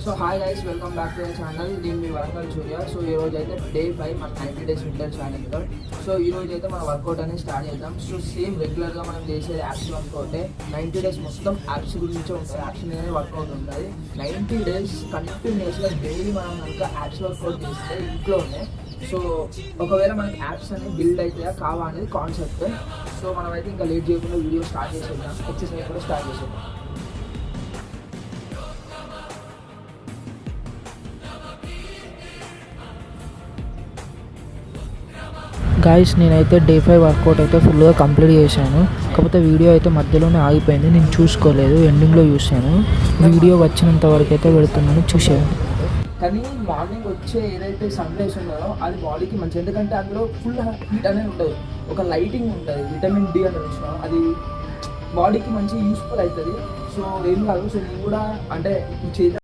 So hi guys, welcome back to the channel. నేను మీ వరంగల్ సూర్య. So ఈ రోజు అయితే డే 5 మన 90 డేస్ వింటర్ ఛాలెంజ్. సో ఈ రోజు అయితే మన వర్కౌట్ అనేది స్టార్ట్ చేద్దాం. సో సేమ్ రెగ్యులర్గా మనం చేసే యాప్స్ వర్కౌటే. 90 డేస్ మొత్తం యాప్స్ గురించి ఉంటుంది, యాప్స్ అనేది వర్కౌట్ ఉంటుంది. 90 డేస్ కంటిన్యూస్గా డైలీ మనం కనుక యాప్స్ వర్కౌట్ చేస్తే ఇంట్లోనే. సో ఒకవేళ మనకి యాప్స్ అనేవి బిల్డ్ అవుతాయా కావా అనేది కాన్సెప్ట్. సో మనమైతే ఇంకా లేట్ చేయకుండా వీడియో స్టార్ట్ చేసేద్దాం, ఎక్సర్సైజ్ కూడా స్టార్ట్ చేసేద్దాం. గాయస్, నేనైతే డే 5 వర్కౌట్ అయితే ఫుల్గా కంప్లీట్ చేశాను. కాకపోతే వీడియో అయితే మధ్యలోనే ఆగిపోయింది, నేను చూసుకోలేదు, ఎండింగ్లో చూశాను. వీడియో వచ్చినంత వరకు అయితే పెడుతున్నాను, చూసాను. కానీ మార్నింగ్ వచ్చే ఏదైతే సన్ రైస్ ఉన్నదో అది బాడీకి మంచి, ఎందుకంటే అందులో ఫుల్ హీట్ అనేది ఉండదు, ఒక లైటింగ్ ఉంటుంది, విటమిన్ డి అని వచ్చిన అది బాడీకి మంచి యూస్ఫుల్ అవుతుంది. సో ఏం కాదు. సో నేను కూడా అంటే చేద్దాం